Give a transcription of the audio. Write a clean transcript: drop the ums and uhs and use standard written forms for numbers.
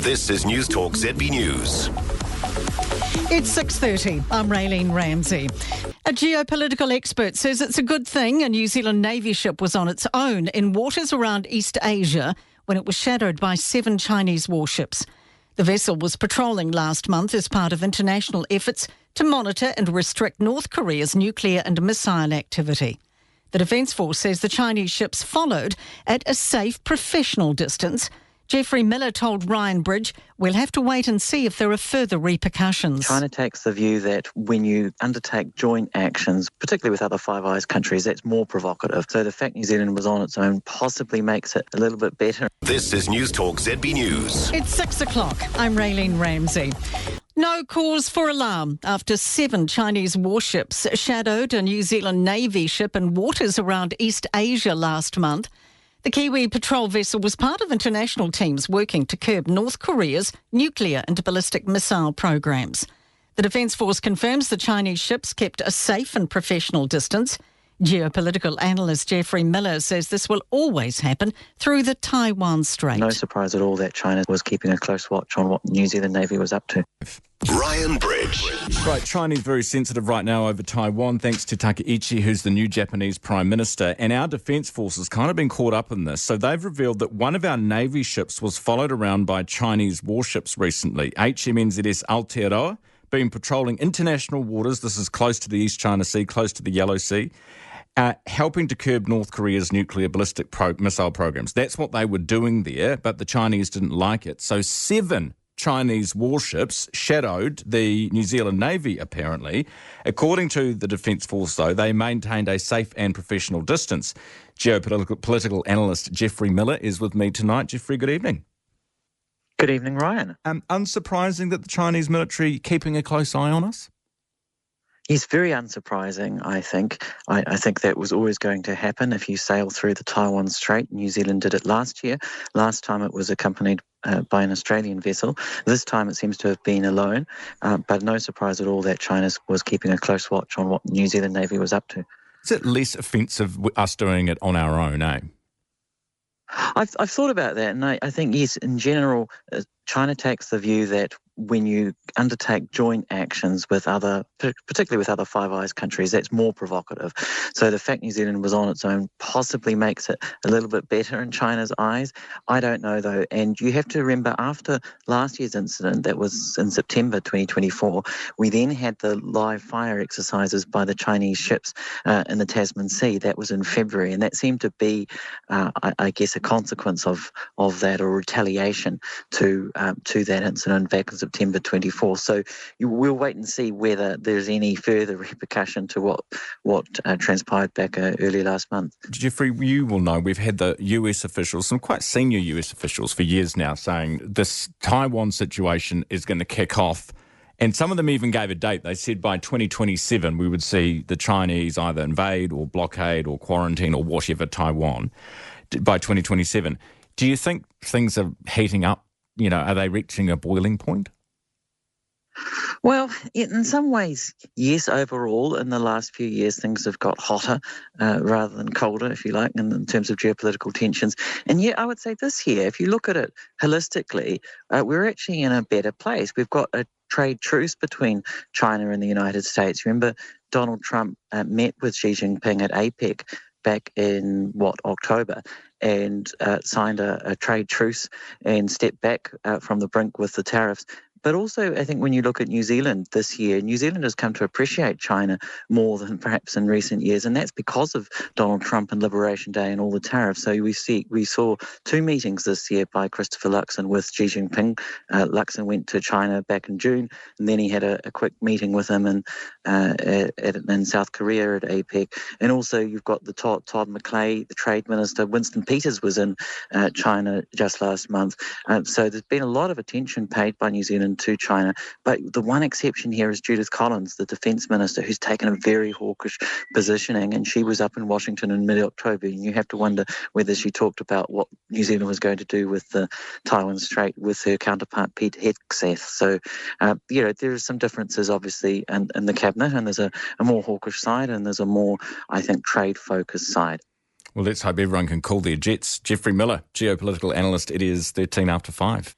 This is Newstalk ZB News. It's 6:30. I'm Raylene Ramsey. A geopolitical expert says it's a good thing a New Zealand Navy ship was on its own in waters around East Asia when it was shadowed by 7 Chinese warships. The vessel was patrolling last month as part of international efforts to monitor and restrict North Korea's nuclear and missile activity. The Defence Force says the Chinese ships followed at a safe professional distance. Jeffrey Miller told Ryan Bridge, we'll have to wait and see if there are further repercussions. China takes the view that when you undertake joint actions, particularly with other Five Eyes countries, that's more provocative. So the fact New Zealand was on its own possibly makes it a little bit better. This is Newstalk ZB News. It's 6 o'clock. I'm Raylene Ramsey. No cause for alarm after 7 Chinese warships shadowed a New Zealand Navy ship in waters around East Asia last month. The Kiwi patrol vessel was part of international teams working to curb North Korea's nuclear and ballistic missile programs. The Defence Force confirms the Chinese ships kept a safe and professional distance. Geopolitical analyst Jeffrey Miller says this will always happen through the Taiwan Strait. No surprise at all that China was keeping a close watch on what New Zealand Navy was up to. Ryan Bridge. Right, China's very sensitive right now over Taiwan, thanks to Takaichi, who's the new Japanese Prime Minister. And our Defence Force has kind of been caught up in this. So they've revealed that one of our Navy ships was followed around by Chinese warships recently. HMNZS Aotearoa, been patrolling international waters. This is close to the East China Sea, close to the Yellow Sea. Helping to curb North Korea's nuclear ballistic missile programs. That's what they were doing there, but the Chinese didn't like it. So 7 Chinese warships shadowed the New Zealand Navy, apparently. According to the Defence Force, though, they maintained a safe and professional distance. Geopolitical analyst Jeffrey Miller is with me tonight. Jeffrey, good evening. Good evening, Ryan. Unsurprising that the Chinese military keeping a close eye on us? It's very unsurprising, I think. I think that was always going to happen if you sail through the Taiwan Strait. New Zealand did it last year. Last time it was accompanied by an Australian vessel. This time it seems to have been alone, but no surprise at all that China was keeping a close watch on what New Zealand Navy was up to. Is it less offensive us doing it on our own, eh? I've thought about that, and I think, yes, in general, China takes the view that when you undertake joint actions with other, particularly with other Five Eyes countries, that's more provocative. So the fact New Zealand was on its own possibly makes it a little bit better in China's eyes. I don't know, though. And you have to remember, after last year's incident, that was in September 2024, we then had the live fire exercises by the Chinese ships in the Tasman Sea. That was in February, and that seemed to be, I guess, a consequence of that, or retaliation to that incident back in September 24. So we'll wait and see whether there's any further repercussion to what transpired back early last month. Jeffrey, you will know we've had the US officials, some quite senior US officials for years now, saying this Taiwan situation is going to kick off. And some of them even gave a date. They said by 2027 we would see the Chinese either invade or blockade or quarantine or whatever Taiwan by 2027. Do you think things are heating up? Are they reaching a boiling point? Well, in some ways, yes, overall, in the last few years, things have got hotter rather than colder, if you like, in terms of geopolitical tensions. And yet, I would say this year, if you look at it holistically, we're actually in a better place. We've got a trade truce between China and the United States. Remember, Donald Trump met with Xi Jinping at APEC back in, October, and signed a trade truce and stepped back from the brink with the tariffs. But also, I think when you look at New Zealand this year, New Zealand has come to appreciate China more than perhaps in recent years, and that's because of Donald Trump and Liberation Day and all the tariffs. So we saw 2 meetings this year by Christopher Luxon with Xi Jinping. Luxon went to China back in June, and then he had a quick meeting with him in South Korea at APEC. And also you've got the Todd McClay, the trade minister. Winston Peters was in China just last month. So there's been a lot of attention paid by New Zealand to China. But the one exception here is Judith Collins, the defence minister, who's taken a very hawkish positioning, and she was up in Washington in mid-October, and you have to wonder whether she talked about what New Zealand was going to do with the Taiwan Strait with her counterpart Pete Hegseth. So, there are some differences, obviously, in the cabinet, and there's a more hawkish side, and there's a more, I think, trade-focused side. Well, let's hope everyone can call their jets. Jeffrey Miller, geopolitical analyst. It is 13 after 5.